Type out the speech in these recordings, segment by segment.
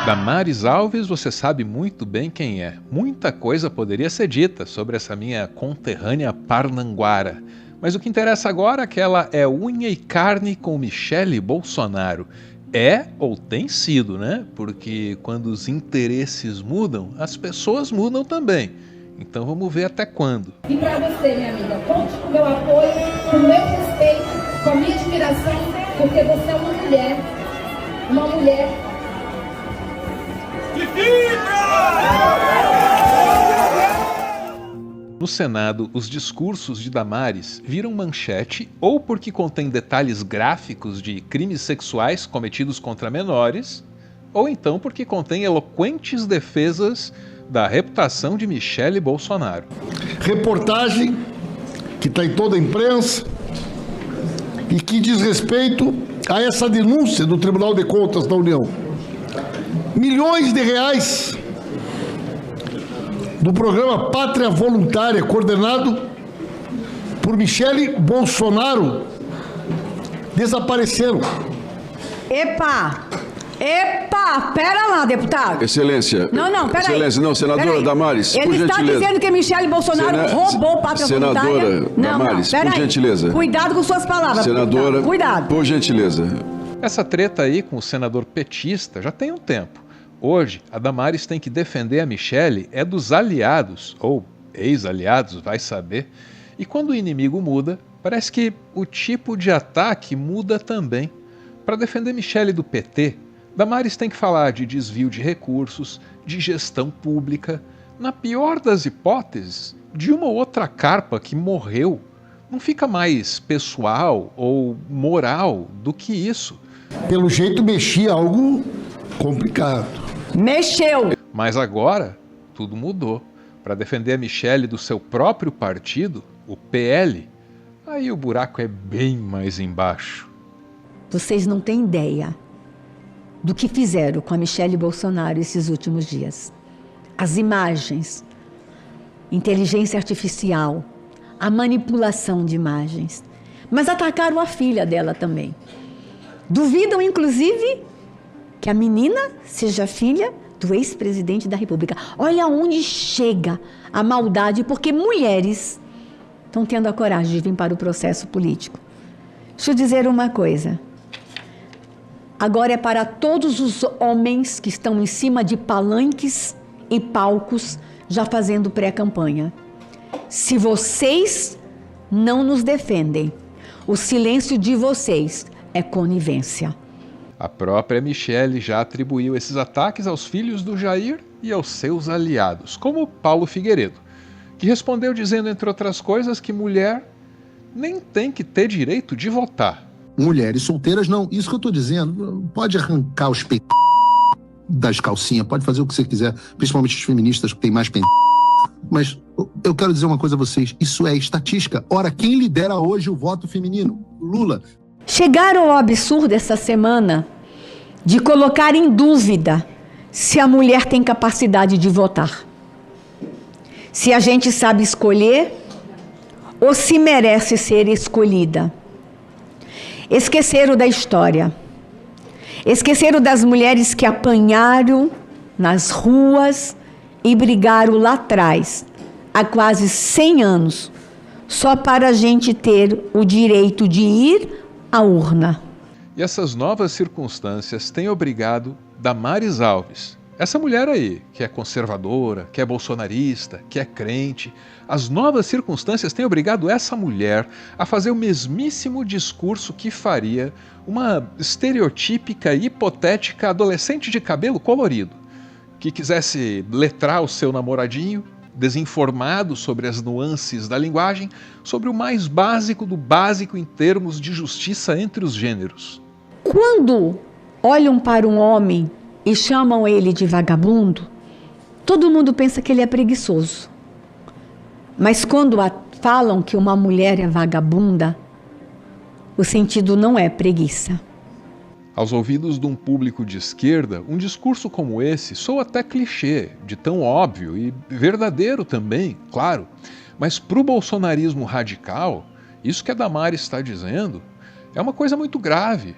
Damares Alves, você sabe muito bem quem é. Muita coisa poderia ser dita sobre essa minha conterrânea parnanguara. Mas o que interessa agora é que ela é unha e carne com Michele Bolsonaro. É ou tem sido, né? Porque quando os interesses mudam, as pessoas mudam também. Então vamos ver até quando. E para você, minha amiga, conte com o meu apoio, com o meu respeito, com a minha admiração, porque você é uma mulher No Senado, os discursos de Damares viram manchete ou porque contém detalhes gráficos de crimes sexuais cometidos contra menores, ou então porque contém eloquentes defesas da reputação de Michele Bolsonaro. Reportagem que está em toda a imprensa e que diz respeito a essa denúncia do Tribunal de Contas da União. Milhões de reais do programa Pátria Voluntária, coordenado por Michele Bolsonaro, desapareceram. Epa, pera lá, deputado. Excelência. Não, pera aí. Excelência, não, senadora Damares, Ele por está gentileza. dizendo que Michele Bolsonaro roubou Pátria Voluntária. Senadora Damares, pera por aí. gentileza. Cuidado com suas palavras. Senadora, deputado. Cuidado. por gentileza. Essa treta aí com o senador petista já tem um tempo. Hoje, a Damares tem que defender a Michele é dos aliados, ou ex-aliados, vai saber. E quando o inimigo muda, parece que o tipo de ataque muda também. Para defender Michele do PT, Damares tem que falar de desvio de recursos, de gestão pública, na pior das hipóteses, de uma ou outra carpa que morreu. Não fica mais pessoal ou moral do que isso. Pelo jeito, mexia algo complicado. Mexeu. Mas agora, tudo mudou. Para defender a Michele do seu próprio partido, o PL, aí o buraco é bem mais embaixo. Vocês não têm ideia do que fizeram com a Michele Bolsonaro esses últimos dias. As imagens, inteligência artificial, a manipulação de imagens. Mas atacaram a filha dela também. Duvidam, inclusive, que a menina seja filha do ex-presidente da República. Olha onde chega a maldade, porque mulheres estão tendo a coragem de vir para o processo político. Deixa eu dizer uma coisa. Agora é para todos os homens que estão em cima de palanques e palcos já fazendo pré-campanha. Se vocês não nos defendem, o silêncio de vocês é conivência. A própria Michele já atribuiu esses ataques aos filhos do Jair e aos seus aliados, como Paulo Figueiredo, que respondeu dizendo, entre outras coisas, que mulher nem tem que ter direito de votar. Mulheres solteiras, não. Isso que eu estou dizendo. Pode arrancar os peitos das calcinhas, pode fazer o que você quiser, principalmente os feministas que têm mais peitos. Mas eu quero dizer uma coisa a vocês. Isso é estatística. Ora, quem lidera hoje o voto feminino? Lula. Chegaram ao absurdo essa semana de colocar em dúvida se a mulher tem capacidade de votar. Se a gente sabe escolher ou se merece ser escolhida. Esqueceram da história. Esqueceram das mulheres que apanharam nas ruas e brigaram lá atrás, há quase 100 anos, só para a gente ter o direito de ir à urna. E essas novas circunstâncias têm obrigado Damares Alves, essa mulher aí, que é conservadora, que é bolsonarista, que é crente, as novas circunstâncias têm obrigado essa mulher a fazer o mesmíssimo discurso que faria uma estereotípica e hipotética adolescente de cabelo colorido, que quisesse letrar o seu namoradinho, desinformado sobre as nuances da linguagem, sobre o mais básico do básico em termos de justiça entre os gêneros. Quando olham para um homem e chamam ele de vagabundo, todo mundo pensa que ele é preguiçoso. Mas quando falam que uma mulher é vagabunda, o sentido não é preguiça. Aos ouvidos de um público de esquerda, um discurso como esse soa até clichê, de tão óbvio e verdadeiro também, claro. Mas para o bolsonarismo radical, isso que a Damares está dizendo é uma coisa muito grave.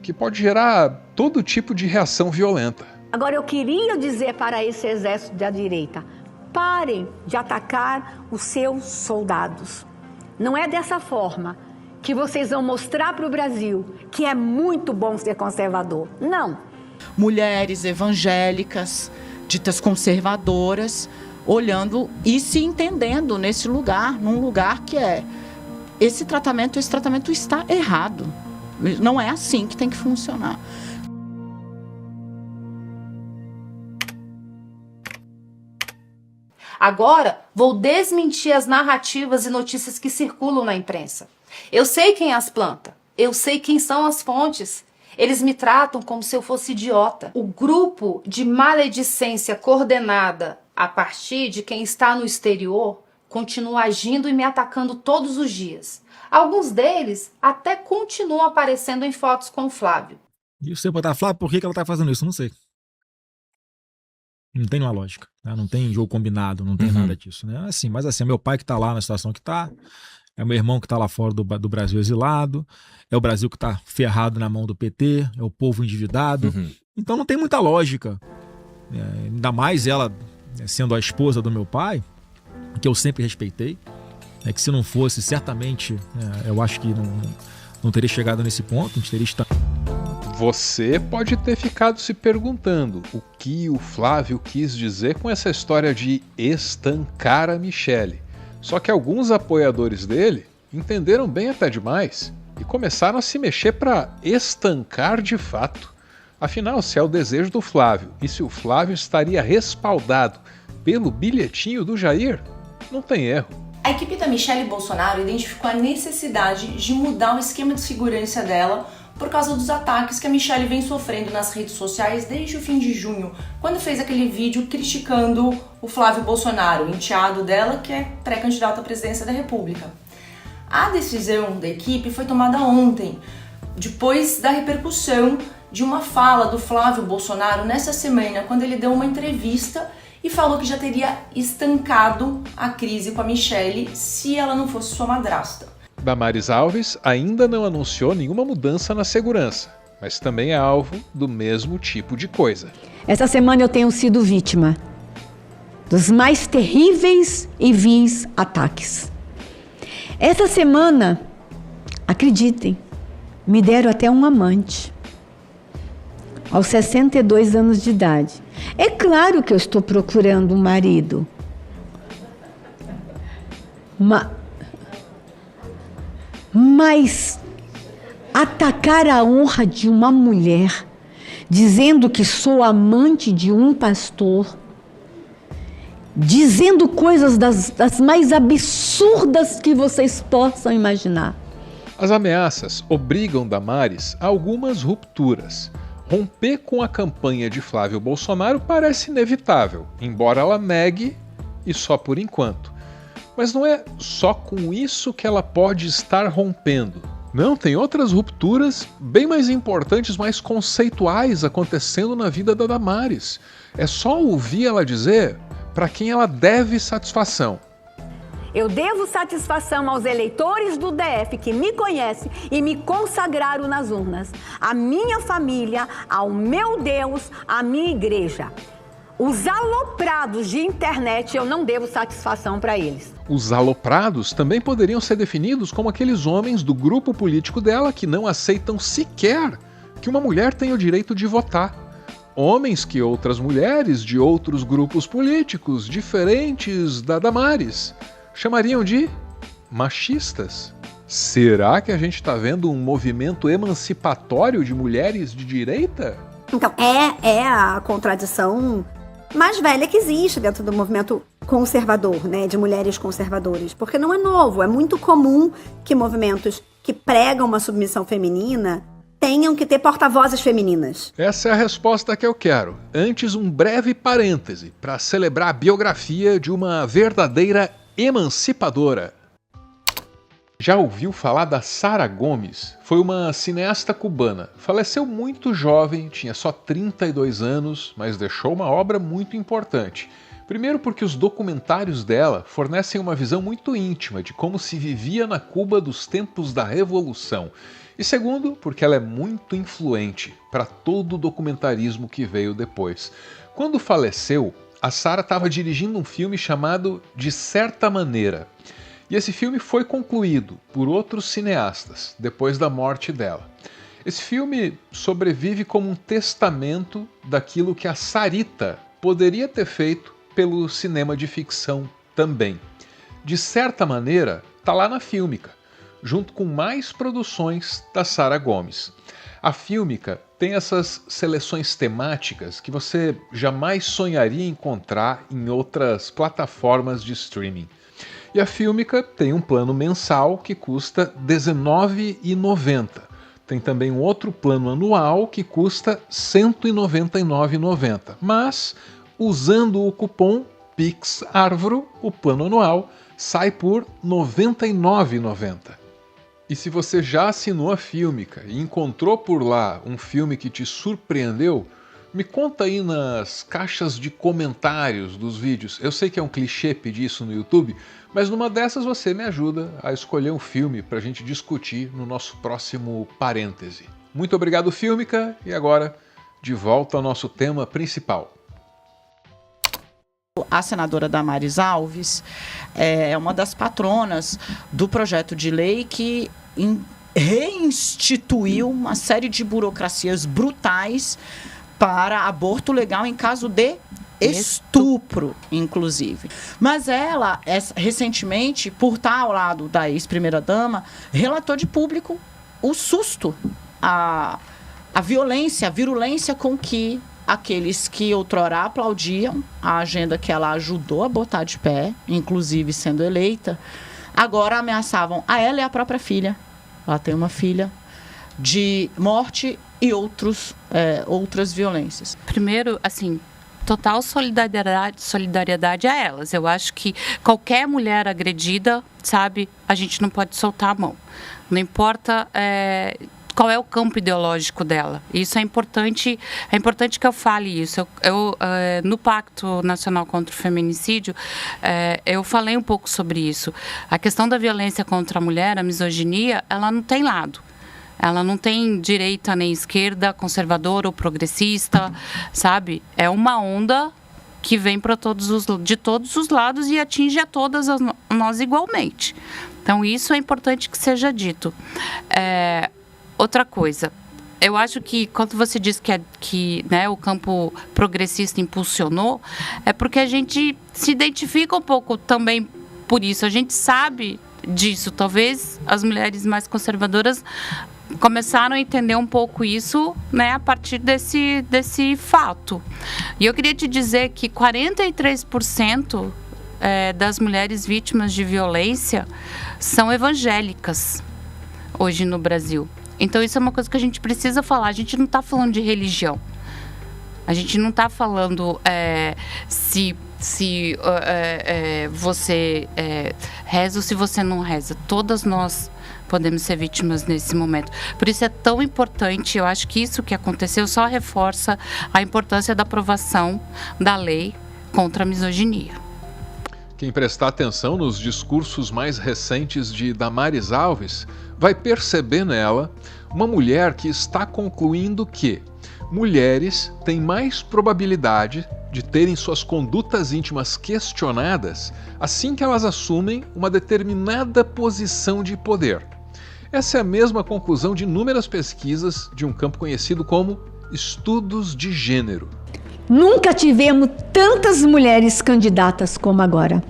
que pode gerar todo tipo de reação violenta. Agora, eu queria dizer para esse exército da direita: parem de atacar os seus soldados. Não é dessa forma que vocês vão mostrar para o Brasil que é muito bom ser conservador. Não. Mulheres evangélicas, ditas conservadoras, olhando e se entendendo nesse lugar, num lugar que esse tratamento está errado. Não é assim que tem que funcionar. Agora, vou desmentir as narrativas e notícias que circulam na imprensa. Eu sei quem as planta, eu sei quem são as fontes. Eles me tratam como se eu fosse idiota. O grupo de maledicência coordenada a partir de quem está no exterior continua agindo e me atacando todos os dias. Alguns deles até continuam aparecendo em fotos com o Flávio. E você botar, Flávio, por que ela tá fazendo isso? Não sei. Não tem uma lógica, né? Não tem jogo combinado, não tem nada disso, né? Assim, mas assim, é meu pai que tá lá na situação que tá, é meu irmão que tá lá fora do Brasil exilado, é o Brasil que tá ferrado na mão do PT, é o povo endividado. Então não tem muita lógica. Ainda mais ela sendo a esposa do meu pai, que eu sempre respeitei, que se não fosse, certamente, eu acho que não teria chegado nesse ponto, a gente teria estado... Você pode ter ficado se perguntando o que o Flávio quis dizer com essa história de estancar a Michelle. Só que alguns apoiadores dele entenderam bem até demais e começaram a se mexer para estancar de fato. Afinal, se é o desejo do Flávio e se o Flávio estaria respaldado pelo bilhetinho do Jair, não tem erro. A equipe da Michelle Bolsonaro identificou a necessidade de mudar o esquema de segurança dela por causa dos ataques que a Michelle vem sofrendo nas redes sociais desde o fim de junho, quando fez aquele vídeo criticando o Flávio Bolsonaro, o enteado dela, que é pré-candidato à presidência da República. A decisão da equipe foi tomada ontem, depois da repercussão de uma fala do Flávio Bolsonaro nessa semana, quando ele deu uma entrevista e falou que já teria estancado a crise com a Michelle se ela não fosse sua madrasta. Damares Alves ainda não anunciou nenhuma mudança na segurança, mas também é alvo do mesmo tipo de coisa. Essa semana eu tenho sido vítima dos mais terríveis e vis ataques. Essa semana, acreditem, me deram até um amante, aos 62 anos de idade. É claro que eu estou procurando um marido. Mas atacar a honra de uma mulher, dizendo que sou amante de um pastor, dizendo coisas das mais absurdas que vocês possam imaginar. As ameaças obrigam Damares a algumas rupturas. Romper com a campanha de Flávio Bolsonaro parece inevitável, embora ela negue, e só por enquanto. Mas não é só com isso que ela pode estar rompendo. Não, tem outras rupturas bem mais importantes, mais conceituais acontecendo na vida da Damares. É só ouvir ela dizer para quem ela deve satisfação. Eu devo satisfação aos eleitores do DF que me conhecem e me consagraram nas urnas. A minha família, ao meu Deus, à minha igreja. Os aloprados de internet, eu não devo satisfação para eles. Os aloprados também poderiam ser definidos como aqueles homens do grupo político dela que não aceitam sequer que uma mulher tenha o direito de votar. Homens que outras mulheres de outros grupos políticos diferentes da Damares chamariam de machistas. Será que a gente está vendo um movimento emancipatório de mulheres de direita? Então, é a contradição mais velha que existe dentro do movimento conservador, né, de mulheres conservadoras, porque não é novo, é muito comum que movimentos que pregam uma submissão feminina tenham que ter porta-vozes femininas. Essa é a resposta que eu quero. Antes, um breve parêntese para celebrar a biografia de uma verdadeira emancipadora. Já ouviu falar da Sara Gomes? Foi uma cineasta cubana. Faleceu muito jovem, tinha só 32 anos, mas deixou uma obra muito importante. Primeiro porque os documentários dela fornecem uma visão muito íntima de como se vivia na Cuba dos tempos da Revolução. E segundo, porque ela é muito influente para todo o documentarismo que veio depois. Quando faleceu, a Sara estava dirigindo um filme chamado De Certa Maneira. E esse filme foi concluído por outros cineastas depois da morte dela. Esse filme sobrevive como um testamento daquilo que a Sarita poderia ter feito pelo cinema de ficção também. De Certa Maneira, está lá na Fílmica, junto com mais produções da Sara Gomes. A Fílmica tem essas seleções temáticas que você jamais sonharia encontrar em outras plataformas de streaming. E a Fílmica tem um plano mensal que custa R$ 19,90. Tem também um outro plano anual que custa R$ 199,90. Mas, usando o cupom PIXARVRO, o plano anual sai por R$ 99,90. E se você já assinou a Fílmica e encontrou por lá um filme que te surpreendeu, me conta aí nas caixas de comentários dos vídeos. Eu sei que é um clichê pedir isso no YouTube, mas numa dessas você me ajuda a escolher um filme para a gente discutir no nosso próximo Parêntese. Muito obrigado, Fílmica, e agora de volta ao nosso tema principal. A senadora Damares Alves é uma das patronas do projeto de lei que reinstituiu uma série de burocracias brutais para aborto legal em caso de estupro, inclusive. Mas ela, recentemente, por estar ao lado da ex-primeira-dama, relatou de público o susto, a violência, a virulência com que aqueles que outrora aplaudiam a agenda que ela ajudou a botar de pé, inclusive sendo eleita, agora ameaçavam a ela e a própria filha. Ela tem uma filha, de morte e outras violências. Primeiro, assim, total solidariedade a elas. Eu acho que qualquer mulher agredida, sabe, a gente não pode soltar a mão. Não importa qual é o campo ideológico dela. Isso é importante que eu fale isso. No Pacto Nacional contra o Feminicídio, eu falei um pouco sobre isso. A questão da violência contra a mulher, a misoginia, ela não tem lado. Ela não tem direita nem esquerda, conservadora ou progressista, sabe? É uma onda que vem de todos os lados e atinge a todas nós igualmente. Então, isso é importante que seja dito. Outra coisa, eu acho que quando você diz que o campo progressista impulsionou, é porque a gente se identifica um pouco também por isso. A gente sabe disso. Talvez as mulheres mais conservadoras começaram a entender um pouco isso, né, a partir desse fato. E eu queria te dizer que 43% das mulheres vítimas de violência são evangélicas hoje no Brasil. Então isso é uma coisa que a gente precisa falar. A gente não está falando de religião. A gente não está falando se você reza ou se você não reza. Todas nós podemos ser vítimas nesse momento. Por isso é tão importante, eu acho que isso que aconteceu só reforça a importância da aprovação da lei contra a misoginia. Quem prestar atenção nos discursos mais recentes de Damares Alves vai perceber nela uma mulher que está concluindo que mulheres têm mais probabilidade de terem suas condutas íntimas questionadas assim que elas assumem uma determinada posição de poder. Essa é a mesma conclusão de inúmeras pesquisas de um campo conhecido como estudos de gênero. Nunca tivemos tantas mulheres candidatas como agora.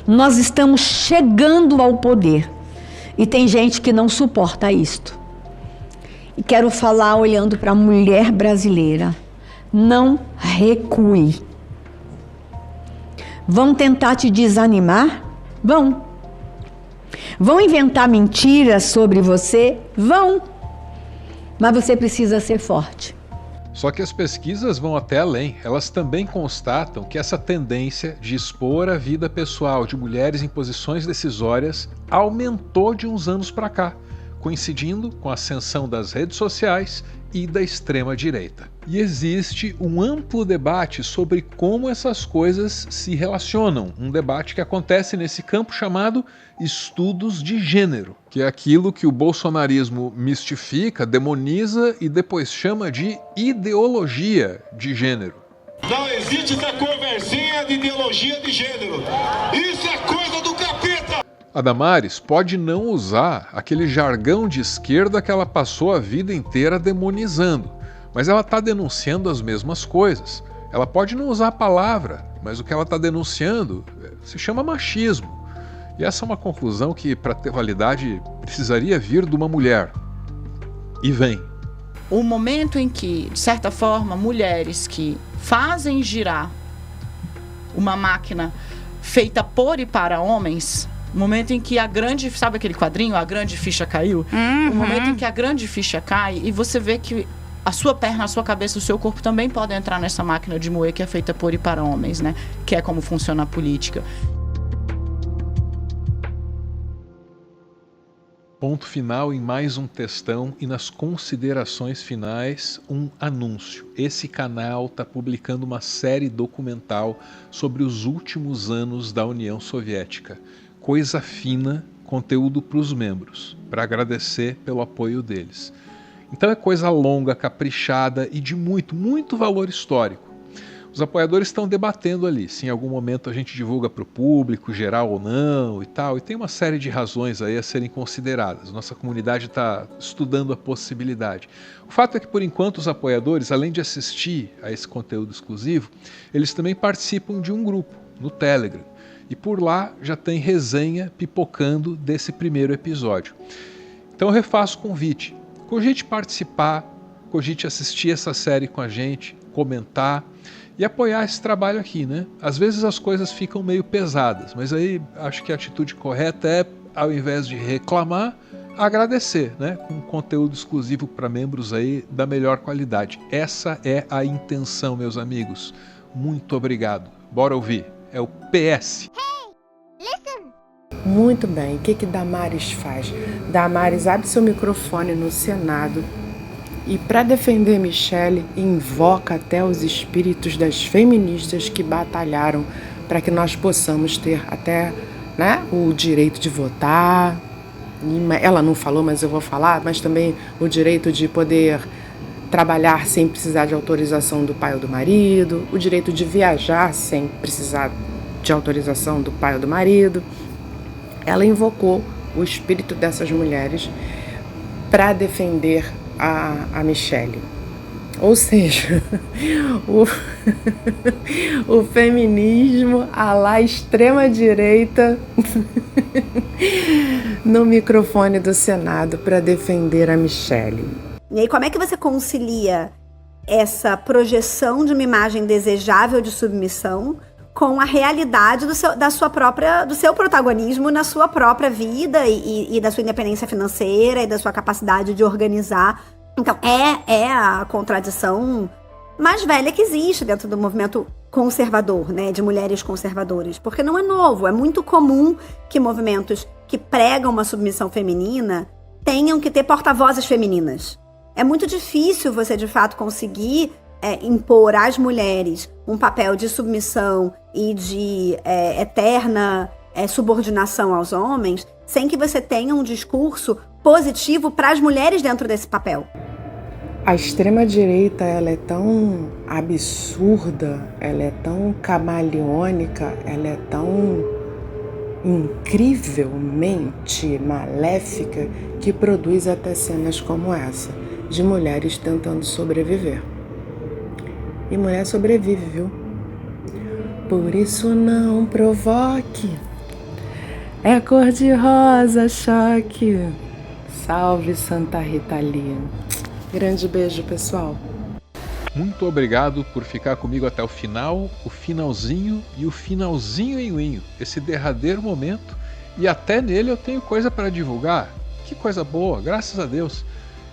Nós estamos chegando ao poder e tem gente que não suporta isto. E quero falar olhando para a mulher brasileira. Não recue. Vão tentar te desanimar? Vão. Vão inventar mentiras sobre você? Vão. Mas você precisa ser forte. Só que as pesquisas vão até além. Elas também constatam que essa tendência de expor a vida pessoal de mulheres em posições decisórias aumentou de uns anos para cá, coincidindo com a ascensão das redes sociais e da extrema-direita. E existe um amplo debate sobre como essas coisas se relacionam, um debate que acontece nesse campo chamado estudos de gênero, que é aquilo que o bolsonarismo mistifica, demoniza e depois chama de ideologia de gênero. Não existe essa conversinha de ideologia de gênero. Isso é coisa do capeta! A Damares pode não usar aquele jargão de esquerda que ela passou a vida inteira demonizando, mas ela está denunciando as mesmas coisas. Ela pode não usar a palavra, mas o que ela está denunciando se chama machismo. E essa é uma conclusão que, para ter validade, precisaria vir de uma mulher. E vem. O momento em que, de certa forma, mulheres que fazem girar uma máquina feita por e para homens, o momento em que a grande, sabe aquele quadrinho, a grande ficha caiu? O momento em que a grande ficha cai e você vê que a sua perna, a sua cabeça, o seu corpo também podem entrar nessa máquina de moer que é feita por e para homens, né? Que é como funciona a política. Ponto final em mais um textão e nas considerações finais um anúncio. Esse canal está publicando uma série documental sobre os últimos anos da União Soviética. Coisa fina, conteúdo para os membros, para agradecer pelo apoio deles. Então é coisa longa, caprichada e de muito, muito valor histórico. Os apoiadores estão debatendo ali se em algum momento a gente divulga para o público, geral ou não e tal, e tem uma série de razões aí a serem consideradas. Nossa comunidade está estudando a possibilidade. O fato é que, por enquanto, os apoiadores, além de assistir a esse conteúdo exclusivo, eles também participam de um grupo no Telegram. E por lá já tem resenha pipocando desse primeiro episódio. Então eu refaço o convite. Cogite participar, cogite assistir essa série com a gente, comentar e apoiar esse trabalho aqui, né? Às vezes as coisas ficam meio pesadas, mas aí acho que a atitude correta é, ao invés de reclamar, agradecer, né? Com conteúdo exclusivo para membros aí da melhor qualidade. Essa é a intenção, meus amigos. Muito obrigado. Bora ouvir. É o PS. Muito bem, o que Damares faz? Damares abre seu microfone no Senado e, para defender Michele, invoca até os espíritos das feministas que batalharam para que nós possamos ter até, né, o direito de votar. Ela não falou, mas eu vou falar, mas também o direito de poder trabalhar sem precisar de autorização do pai ou do marido, o direito de viajar sem precisar de autorização do pai ou do marido. Ela invocou o espírito dessas mulheres para defender a Michele. Ou seja, o feminismo à la extrema-direita no microfone do Senado para defender a Michele. E aí, como é que você concilia essa projeção de uma imagem desejável de submissão com a realidade do seu protagonismo na sua própria vida e da sua independência financeira e da sua capacidade de organizar? Então, é a contradição mais velha que existe dentro do movimento conservador, né, de mulheres conservadoras. Porque não é novo, é muito comum que movimentos que pregam uma submissão feminina tenham que ter porta-vozes femininas. É muito difícil você, de fato, conseguir impor às mulheres um papel de submissão e de eterna subordinação aos homens, sem que você tenha um discurso positivo para as mulheres dentro desse papel. A extrema-direita, ela é tão absurda, ela é tão camaleônica, ela é tão incrivelmente maléfica que produz até cenas como essa, de mulheres tentando sobreviver. E mulher sobrevive, viu? Por isso não provoque. É cor-de-rosa, choque. Salve Santa Rita Lee. Grande beijo, pessoal. Muito obrigado por ficar comigo até o final, o finalzinho e o finalzinho, esse derradeiro momento. E até nele eu tenho coisa para divulgar. Que coisa boa, graças a Deus.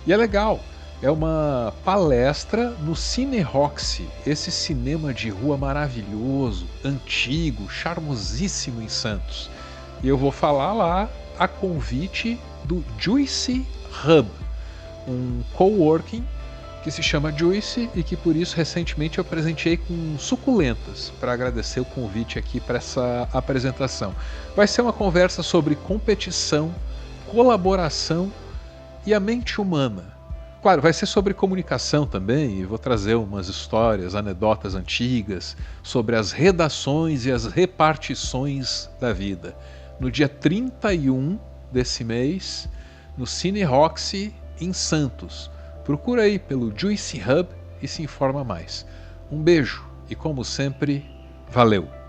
E é legal. É uma palestra no Cine Roxy, esse cinema de rua maravilhoso, antigo, charmosíssimo em Santos. E eu vou falar lá a convite do Juicy Hub, um coworking que se chama Juicy e que por isso recentemente eu presenteei com suculentas para agradecer o convite aqui para essa apresentação. Vai ser uma conversa sobre competição, colaboração e a mente humana. Claro, vai ser sobre comunicação também, e vou trazer umas histórias, anedotas antigas sobre as redações e as repartições da vida. No dia 31 desse mês, no Cine Roxy, em Santos. Procura aí pelo Juicy Hub e se informa mais. Um beijo e, como sempre, valeu!